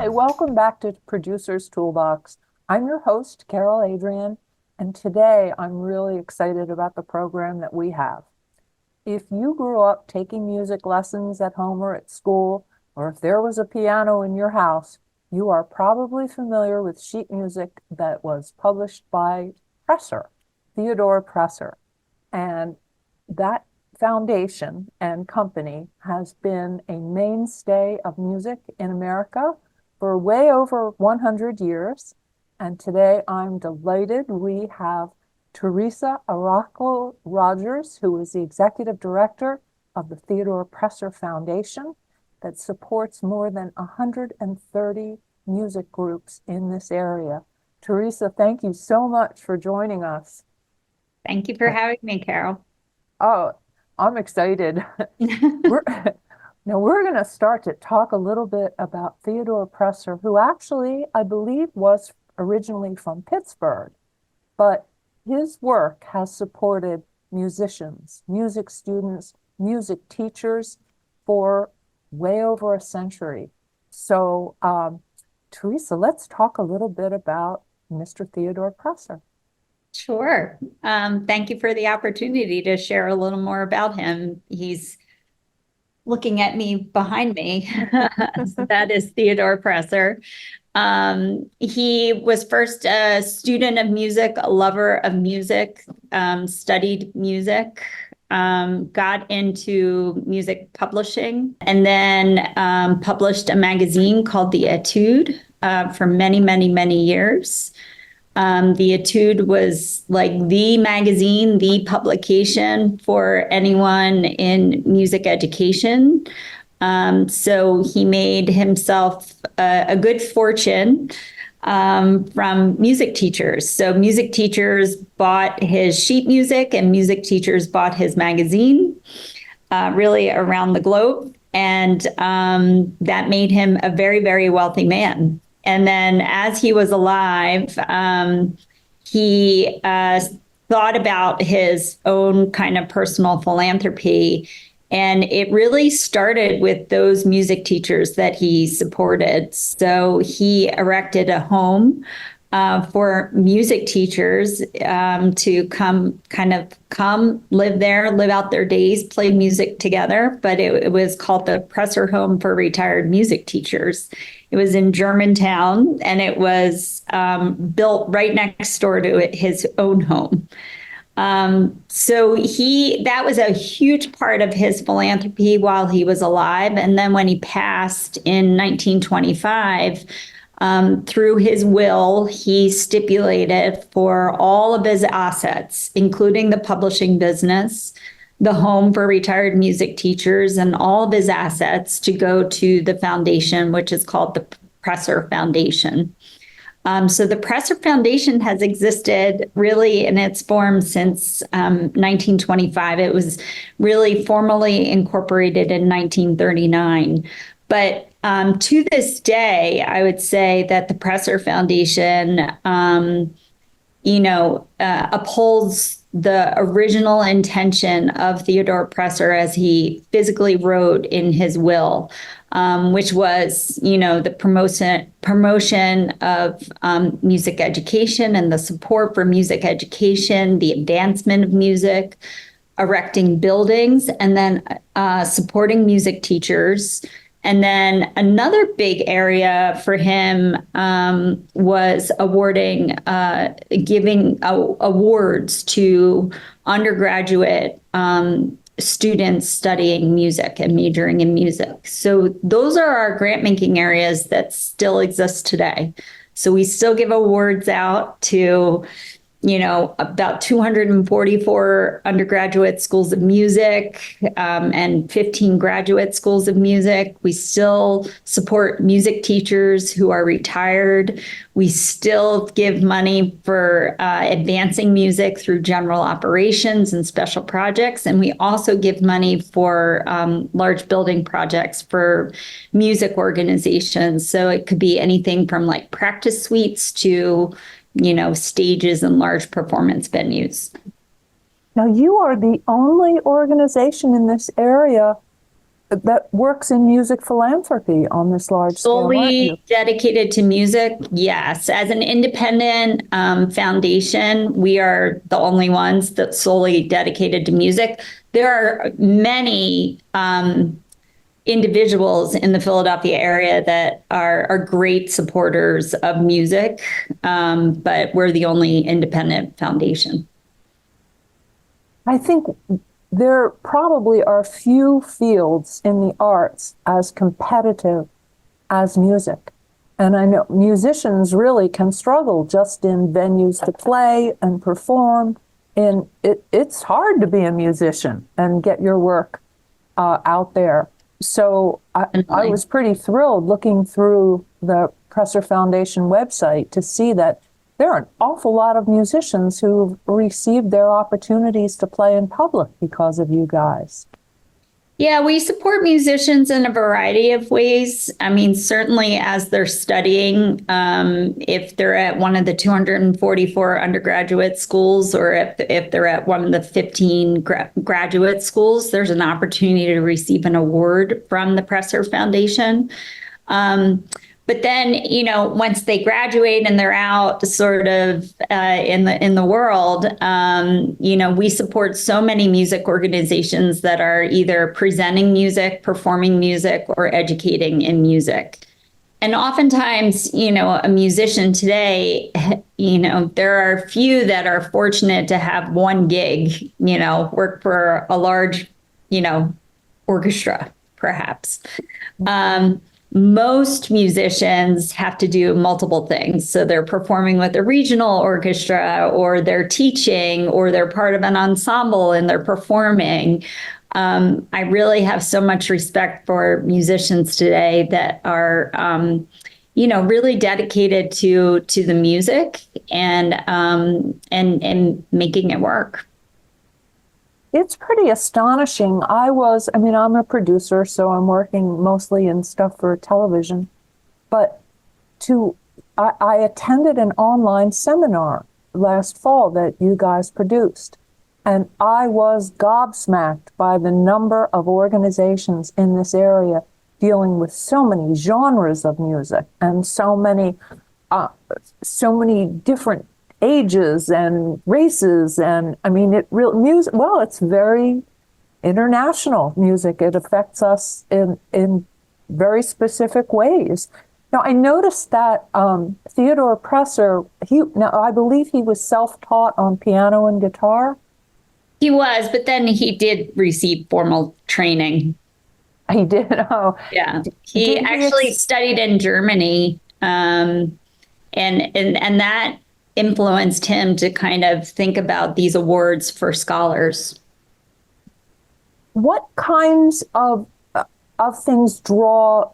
Hi, welcome back to Producer's Toolbox. I'm your host, Carol Adrian, and today I'm really excited about the program that we have. If you grew up taking music lessons at home or at school, or if there was a piano in your house, you are probably familiar with sheet music that was published by Presser, Theodore Presser. And that foundation and company has been a mainstay of music in America for way over 100 years. And today I'm delighted we have Teresa Araco Rodgers, who is the executive director of the Theodore Presser Foundation that supports more than 130 music groups in this area. Teresa, thank you so much for joining us. Thank you for having me, Carol. Oh, I'm excited. We're, now we're going to start to talk a little bit about Theodore Presser, who actually, I believe, was originally from Pittsburgh, but his work has supported musicians, music students, music teachers for way over a century. So, Teresa, let's talk a little bit about Mr. Theodore Presser. Sure. Thank you for the opportunity to share a little more about him. He's looking at me behind me. So that is Theodore Presser. He was first a student of music, a lover of music, studied music, got into music publishing, and then published a magazine called The Etude for many, many, many years. The Etude was like the magazine, the publication for anyone in music education. So he made himself a good fortune from music teachers. So music teachers bought his sheet music and music teachers bought his magazine, really around the globe. And that made him a very, very wealthy man. And then as he was alive, he thought about his own kind of personal philanthropy. And it really started with those music teachers that he supported. So he erected a home for music teachers to come live there, live out their days, play music together. But it was called the Presser Home for Retired Music Teachers. It was in Germantown, and it was built right next door to his own home. So that was a huge part of his philanthropy while he was alive. And then when he passed in 1925, through his will, he stipulated for all of his assets, including the publishing business, the home for retired music teachers, and all of his assets to go to the foundation, which is called the Presser Foundation. So the Presser Foundation has existed really in its form since 1925. It was really formally incorporated in 1939. But to this day, I would say that the Presser Foundation, upholds the original intention of Theodore Presser as he physically wrote in his will, which was, the promotion of music education and the support for music education, the advancement of music, erecting buildings, and then supporting music teachers. And then another big area for him was giving awards to undergraduate students studying music and majoring in music. So those are our grant making areas that still exist today. So we still give awards out to about 244 undergraduate schools of music and 15 graduate schools of music. We still support music teachers who are retired. We still give money for advancing music through general operations and special projects. And we also give money for large building projects for music organizations. So it could be anything from like practice suites to stages and large performance venues. Now, you are the only organization in this area that works in music philanthropy on this large scale, aren't you? Solely dedicated to music, yes. As an independent foundation, we are the only ones that solely dedicated to music. There are many individuals in the Philadelphia area that are great supporters of music, but we're the only independent foundation. I think there probably are few fields in the arts as competitive as music. And I know musicians really can struggle just in venues to play and perform. And it's hard to be a musician and get your work out there. So I was pretty thrilled looking through the Presser Foundation website to see that there are an awful lot of musicians who've received their opportunities to play in public because of you guys. Yeah, we support musicians in a variety of ways. I mean, certainly as they're studying, if they're at one of the 244 undergraduate schools, or if they're at one of the 15 graduate schools, there's an opportunity to receive an award from the Presser Foundation. But then, once they graduate and they're out sort of in the world, we support so many music organizations that are either presenting music, performing music, or educating in music. And oftentimes, a musician today, there are few that are fortunate to have one gig, work for a large, orchestra, perhaps. Most musicians have to do multiple things. So they're performing with a regional orchestra, or they're teaching, or they're part of an ensemble and they're performing. I really have so much respect for musicians today that are, really dedicated to the music and making it work. It's pretty astonishing. I'm a producer, so I'm working mostly in stuff for television. But I attended an online seminar last fall that you guys produced, and I was gobsmacked by the number of organizations in this area dealing with so many genres of music and so many different ages and races. And I mean, it's very international music. It affects us in very specific ways. Now, I noticed that Theodore Presser, I believe he was self-taught on piano and guitar. He was, but then he did receive formal training. He did. Oh, yeah. He actually studied in Germany, and that influenced him to kind of think about these awards for scholars. What kinds of things draw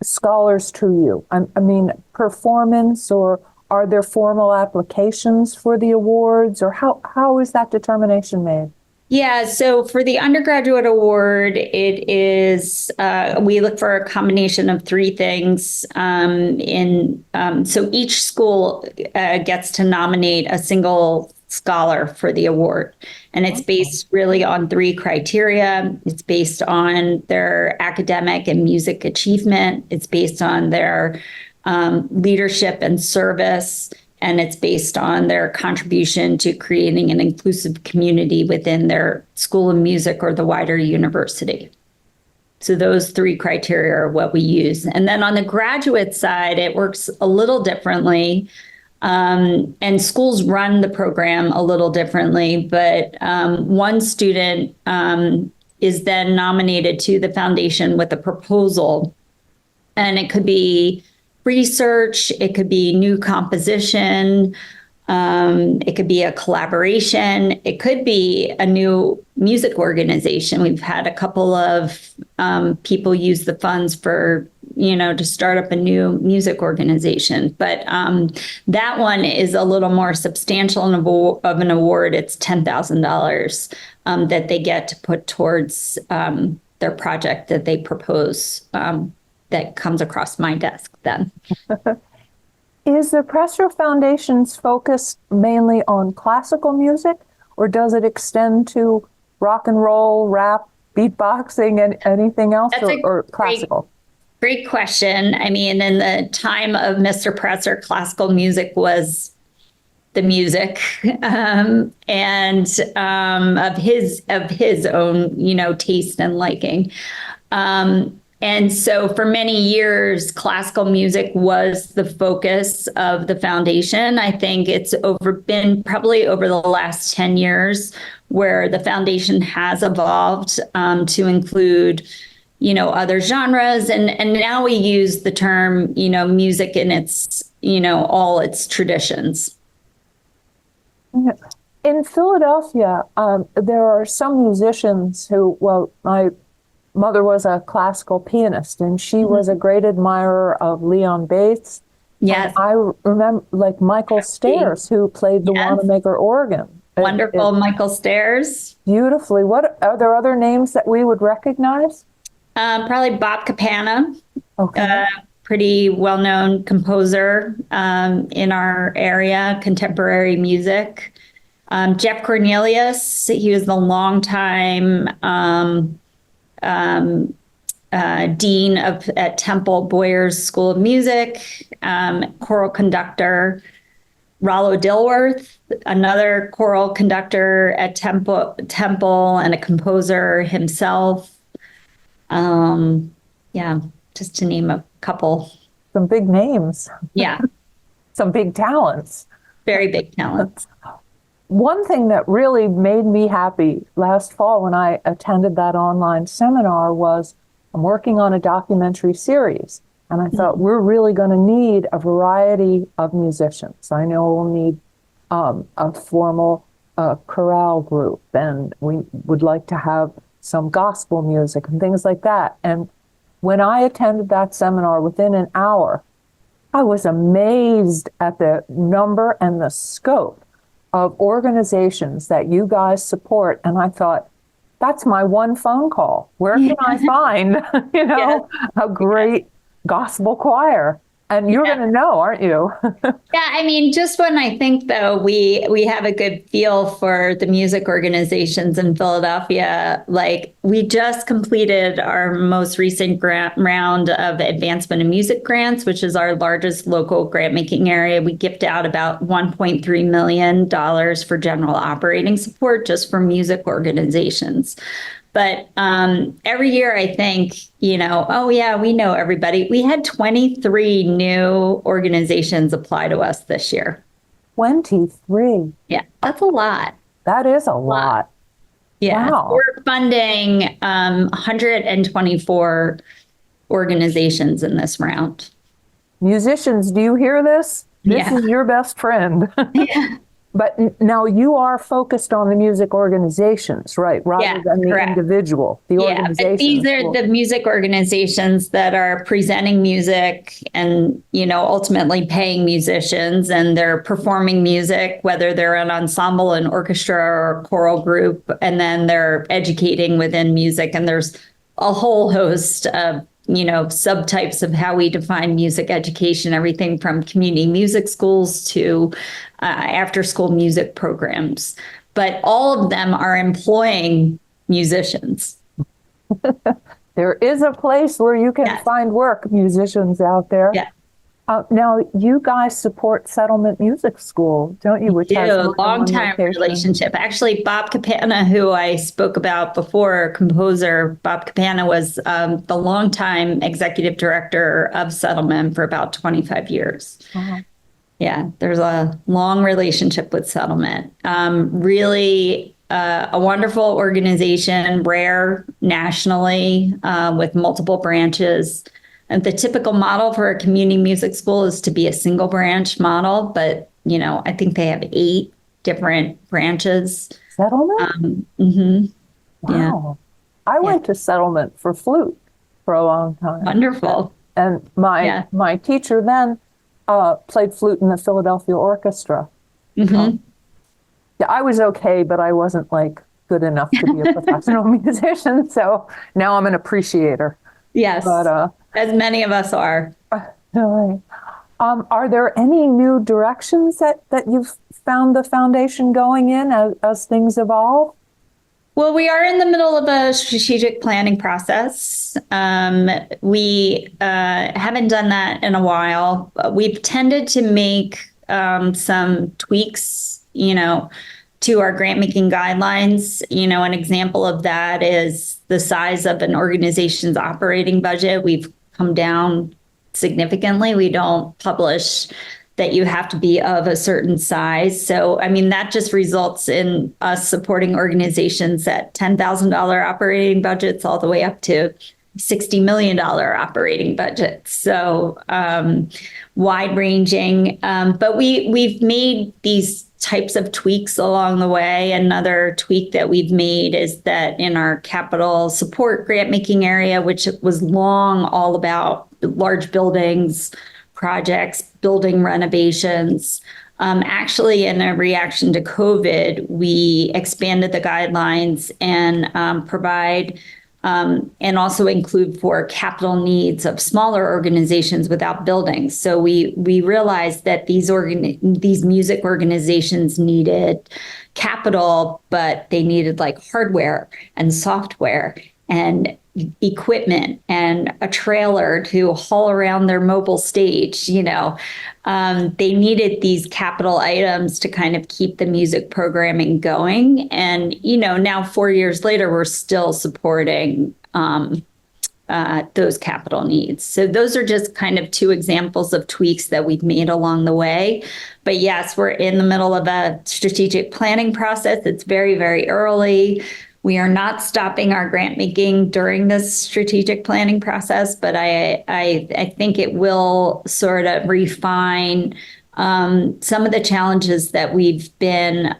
scholars to you? I mean, performance, or are there formal applications for the awards, or how is that determination made? Yeah, so for the undergraduate award, it is we look for a combination of three things. So each school gets to nominate a single scholar for the award, and it's based really on three criteria. It's based on their academic and music achievement. It's based on their leadership and service. And it's based on their contribution to creating an inclusive community within their school of music or the wider university. So those three criteria are what we use. And then on the graduate side, it works a little differently. And schools run the program a little differently. But one student is then nominated to the foundation with a proposal. And it could be research, it could be new composition, it could be a collaboration, it could be a new music organization. We've had a couple of people use the funds for, to start up a new music organization. But that one is a little more substantial of an award. It's $10,000 that they get to put towards their project that they propose. That comes across my desk then. Is the Presser Foundation's focus mainly on classical music, or does it extend to rock and roll, rap, beatboxing and anything else, That's a or great, classical? great question. I mean, in the time of Mr. Presser, classical music was the music, and of his own, taste and liking. And so for many years, classical music was the focus of the foundation. I think it's been probably over the last 10 years where the foundation has evolved to include, other genres. And now we use the term, music in its, all its traditions. In Philadelphia, there are some musicians who, well, my mother was a classical pianist, and she was a great admirer of Leon Bates. Yes. I remember like Michael Stairs, who played the Yes. Wanamaker organ. Wonderful Michael Stairs. Beautifully. What are there other names that we would recognize? Probably Bob Capana, Okay. pretty well-known composer in our area, contemporary music. Jeff Cornelius, he was the longtime dean at Temple Boyers School of Music, choral conductor. Rollo Dilworth, another choral conductor at Temple and a composer himself. Yeah, just to name a couple. Some big names, Yeah, some big talents. very big talent. One thing that really made me happy last fall when I attended that online seminar was I'm working on a documentary series. And I thought, we're really going to need a variety of musicians. I know we'll need a formal chorale group, and we would like to have some gospel music and things like that. And when I attended that seminar, within an hour, I was amazed at the number and the scope of organizations that you guys support. And I thought, that's my one phone call. Where can I find, a great gospel choir? And you're going to know, aren't you? Yeah, I mean, just when I think though we have a good feel for the music organizations in Philadelphia, like we just completed our most recent grant round of advancement in music grants, which is our largest local grant making area. We gift out about $1.3 million for general operating support just for music organizations. But every year I think, oh yeah, we know everybody. We had 23 new organizations apply to us this year. 23. Yeah, that's a lot. That is a lot. Yeah, Wow. we're funding 124 organizations in this round. Musicians, do you hear this? This Yeah. is your best friend. Yeah. But now you are focused on the music organizations, right? Rather than the correct. individual, the organization. But these are the music organizations that are presenting music and, ultimately paying musicians, and they're performing music, whether they're an ensemble, an orchestra, or a choral group, and then they're educating within music. And there's a whole host of subtypes of how we define music education, everything from community music schools to after school music programs. But all of them are employing musicians. There is a place where you can find work, musicians out there. Yeah. Now, you guys support Settlement Music School, don't you? Which has a long-time relationship. Actually, Bob Capana, who I spoke about before, composer, Bob Capana was the longtime executive director of Settlement for about 25 years. Uh-huh. Yeah, there's a long relationship with Settlement. Really a wonderful organization, rare nationally, with multiple branches. And the typical model for a community music school is to be a single branch model, but I think they have 8 different branches. Settlement? Wow. Yeah. I went to Settlement for flute for a long time. Wonderful. And my teacher then played flute in the Philadelphia Orchestra. Yeah, I was okay, but I wasn't good enough to be a professional musician. So now I'm an appreciator. Yes. But as many of us are. Are there any new directions that you've found the foundation going in as things evolve? Well, we are in the middle of a strategic planning process. We haven't done that in a while. We've tended to make some tweaks, to our grant making guidelines. An example of that is the size of an organization's operating budget. We've come down significantly. We don't publish that you have to be of a certain size. So, I mean, that just results in us supporting organizations at $10,000 operating budgets all the way up to $60 million operating budgets. So, wide ranging. But we've made these types of tweaks along the way. Another tweak that we've made is that in our capital support grant making area, which was long all about large buildings, projects, building renovations. Actually, in a reaction to COVID, we expanded the guidelines and provide and also include for capital needs of smaller organizations without buildings. So we realized that these music organizations needed capital, but they needed like hardware and software and equipment and a trailer to haul around their mobile stage. They needed these capital items to kind of keep the music programming going. And, now 4 years later, we're still supporting those capital needs. So those are just kind of two examples of tweaks that we've made along the way. But yes, we're in the middle of a strategic planning process. It's very, very early. We are not stopping our grant making during this strategic planning process, but I think it will sort of refine some of the challenges that we've been,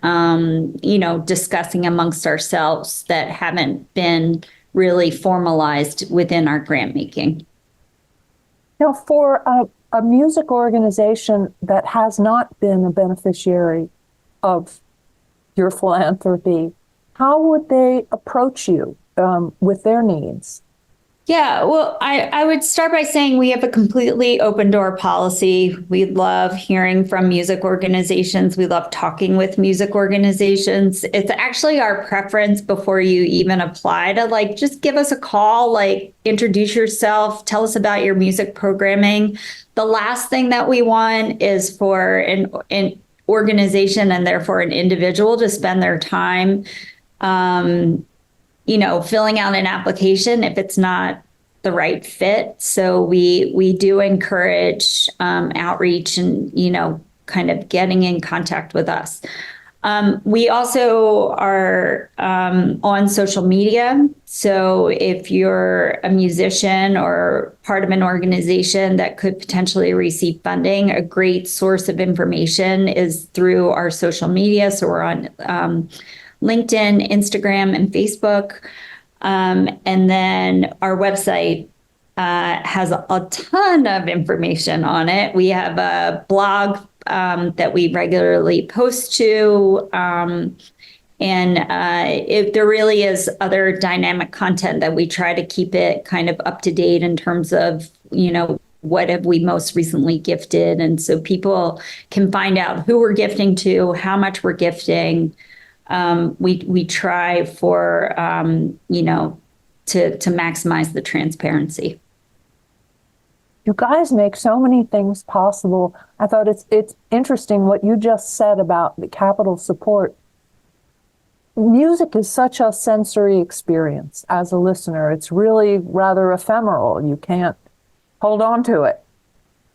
discussing amongst ourselves that haven't been really formalized within our grant making. For a music organization that has not been a beneficiary of your philanthropy, how would they approach you with their needs? Yeah, well, I would start by saying we have a completely open door policy. We love hearing from music organizations. We love talking with music organizations. It's actually our preference before you even apply to just give us a call, introduce yourself, tell us about your music programming. The last thing that we want is for an organization and therefore an individual to spend their time filling out an application if it's not the right fit. So we do encourage outreach and, kind of getting in contact with us. We also are on social media. So if you're a musician or part of an organization that could potentially receive funding, a great source of information is through our social media. So we're on LinkedIn, Instagram, and Facebook. And then our website has a ton of information on it. We have a blog that we regularly post to. And if there really is other dynamic content that we try to keep it kind of up to date in terms of, what have we most recently gifted? And so people can find out who we're gifting to, how much we're gifting. We try for, to maximize the transparency. You guys make so many things possible. I thought it's interesting what you just said about the capital support. Music is such a sensory experience as a listener. It's really rather ephemeral. You can't hold on to it.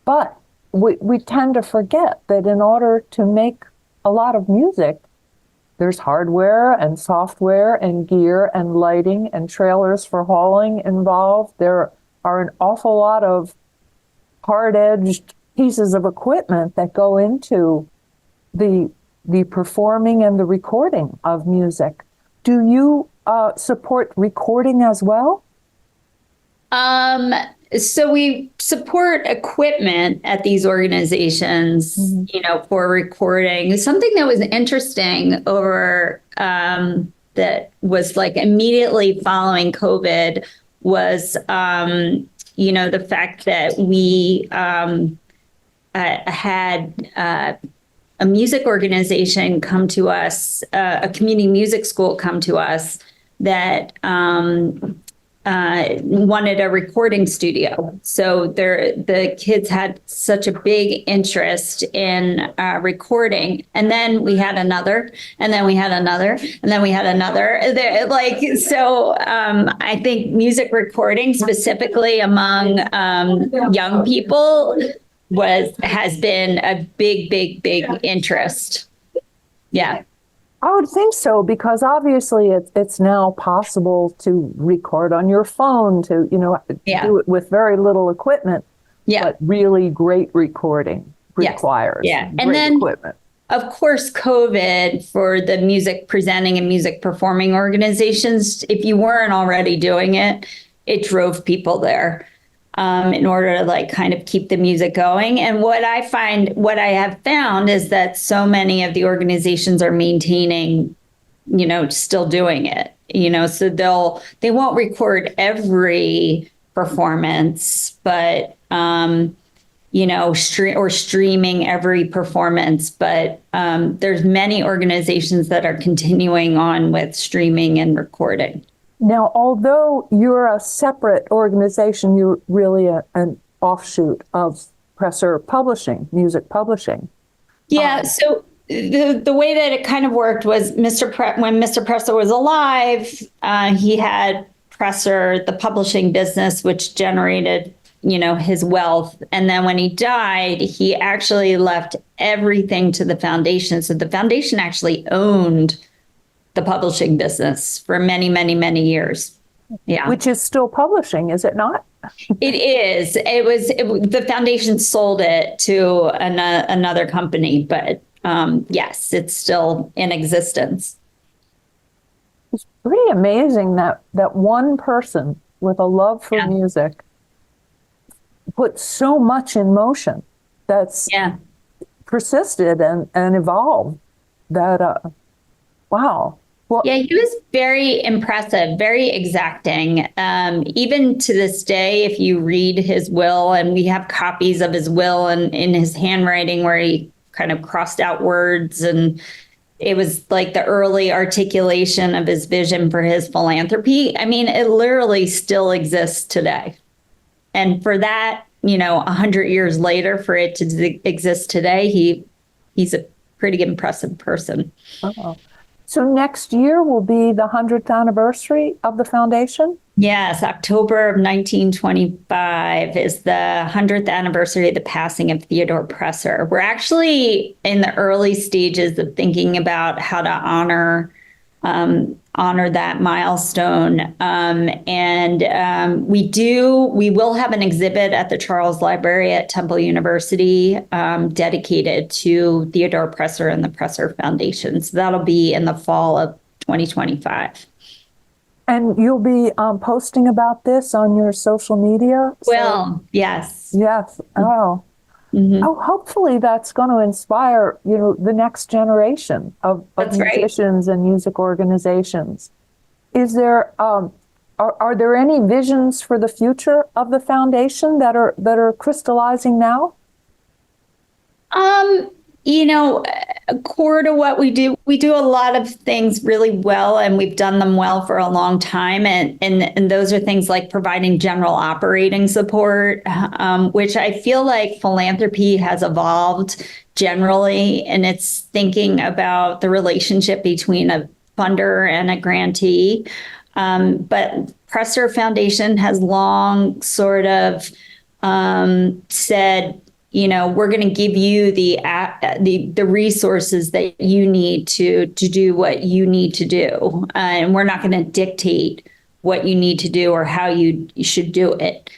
But we tend to forget that in order to make a lot of music, there's hardware and software and gear and lighting and trailers for hauling involved. There are an awful lot of hard-edged pieces of equipment that go into the performing and the recording of music. Do you support recording as well? So we support equipment at these organizations, for recording. Something that was interesting over that was immediately following COVID was, the fact that we had a music organization come to us, a community music school come to us that wanted a recording studio. So the kids had such a big interest in recording. And then we had another, and then we had another, and then we had another. I think music recording, specifically among young people, has been a big interest. Yeah. I would think so, because obviously it's now possible to record on your phone, to, do it with very little equipment. Yeah. But really great recording requires great equipment. Of course, COVID, for the music presenting and music performing organizations, if you weren't already doing it, it drove people there. In order to kind of keep the music going. And what I have found is that so many of the organizations are maintaining, still doing it, so they won't record every performance, but, streaming every performance. But there's many organizations that are continuing on with streaming and recording. Now, although you're a separate organization, you're really an offshoot of Presser Publishing, music publishing. Yeah. So the way that it kind of worked was when Mr. Presser was alive, he had Presser, the publishing business, which generated, his wealth. And then when he died, he actually left everything to the foundation. So the foundation actually owned the publishing business for many years. Yeah. Which is still publishing, is it not? It is. The foundation sold it to another company, but yes, it's still in existence. It's pretty amazing that one person with a love for music put so much in motion that's persisted and evolved. Wow. Well, yeah, he was very impressive, very exacting. Even to this day, if you read his will, and we have copies of his will and in his handwriting where he kind of crossed out words, and it was like the early articulation of his vision for his philanthropy. I mean, it literally still exists today. And for that, 100 years later, for it to exist today, he's a pretty impressive person. Oh. So next year will be the 100th anniversary of the foundation? Yes, October of 1925 is the 100th anniversary of the passing of Theodore Presser. We're actually in the early stages of thinking about how to honor that milestone. We will have an exhibit at the Charles Library at Temple University dedicated to Theodore Presser and the Presser Foundation. So that'll be in the fall of 2025. And you'll be posting about this on your social media? Well, yes. Yes. Oh. Mm-hmm. Oh, hopefully that's going to inspire, the next generation of musicians and music organizations. Is there, are there any visions for the future of the foundation that are crystallizing now? Core to what we do a lot of things really well, and we've done them well for a long time. And those are things like providing general operating support, which I feel like philanthropy has evolved generally, and it's thinking about the relationship between a funder and a grantee. But Presser Foundation has long sort of said, we're going to give you the resources that you need to do what you need to do. And we're not going to dictate what you need to do or how you should do it.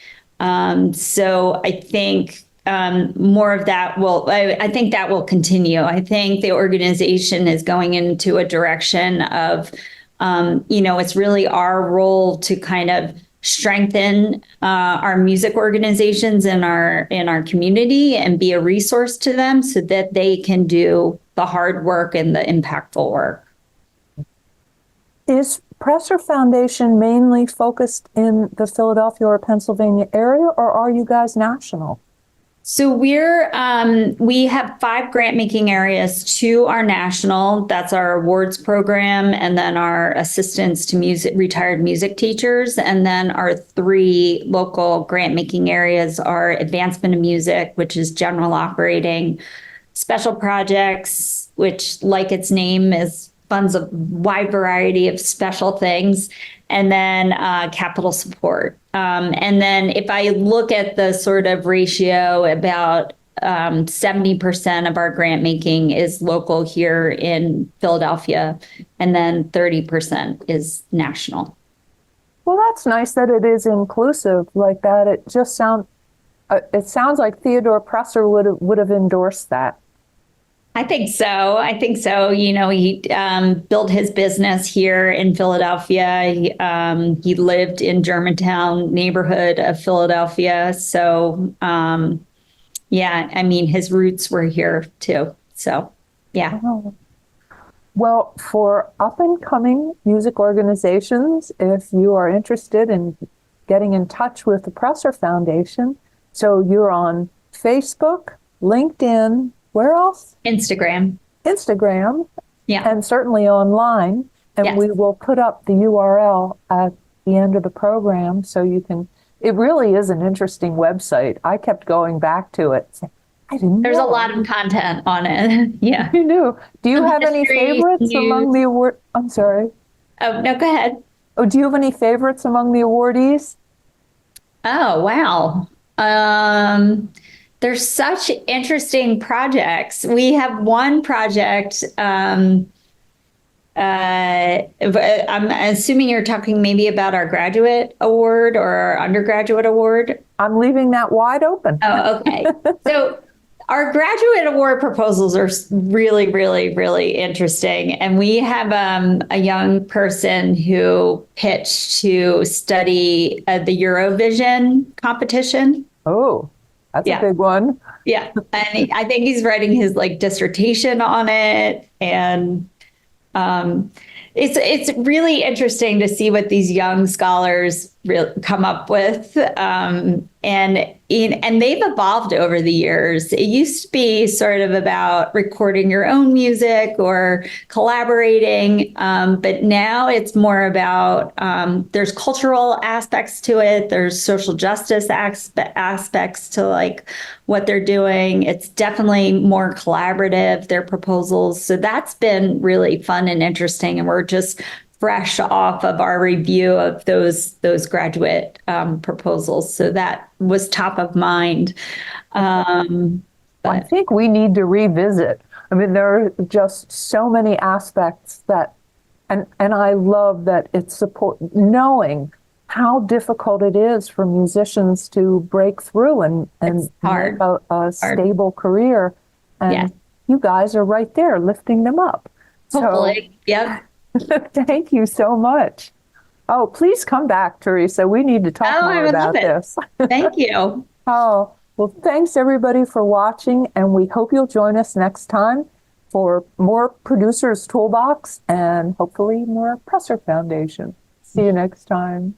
So I think more of that I think that will continue. I think the organization is going into a direction of, it's really our role to kind of strengthen our music organizations in our community and be a resource to them so that they can do the hard work and the impactful work. Is Presser Foundation mainly focused in the Philadelphia or Pennsylvania area, or are you guys national? So we have 5 grant making areas. 2 are national. That's our awards program, and then our assistance to retired music teachers. And then our 3 local grant making areas are advancement of music, which is general operating, special projects, which, like its name, is funds a wide variety of special things, and then capital support. And then if I look at the sort of ratio, about 70% of our grant making is local here in Philadelphia, and then 30% is national. Well, that's nice that it is inclusive like that. It sounds like Theodore Presser would have endorsed that. I think so. I think so. You know, he built his business here in Philadelphia. He lived in Germantown neighborhood of Philadelphia. So, yeah, I mean, his roots were here too. So, yeah. Oh. Well, for up and coming music organizations, if you are interested in getting in touch with the Presser Foundation, so you're on Facebook, LinkedIn, where else? Instagram. Instagram, Yeah. and certainly online. And Yes. we will put up the URL at the end of the program so you can. It really is an interesting website. I kept going back to it. I didn't There's a know. lot of content on it. Yeah. You knew. Do you Some have any history, favorites news. among the award? I'm sorry. Oh, no, go ahead. Oh, do you have any favorites among the awardees? Oh, wow. There's such interesting projects. We have one project. I'm assuming you're talking maybe about our graduate award or our undergraduate award. I'm leaving that wide open. Oh, okay. So our graduate award proposals are really, really, really interesting. And we have a young person who pitched to study the Eurovision competition. Oh, that's Yeah. a big one. Yeah. And I think he's writing his like dissertation on it. And it's really interesting to see what these young scholars come up with, and they've evolved over the years. It used to be sort of about recording your own music or collaborating, but now it's more about there's cultural aspects to it. There's social justice aspects to like what they're doing. It's definitely more collaborative, their proposals. So that's been really fun and interesting, and we're just fresh off of our review of those graduate proposals. So that was top of mind. I think we need to revisit. I mean, there are just so many aspects that, and I love that it's knowing how difficult it is for musicians to break through and hard. make a stable career. And Yeah. you guys are right there lifting them up. Hopefully. Yep. Thank you so much. Oh, please come back, Teresa. We need to talk I more would about love it. this. Thank you. Oh, well, thanks everybody for watching, and we hope you'll join us next time for more Producers Toolbox and hopefully more Presser Foundation. See you next time.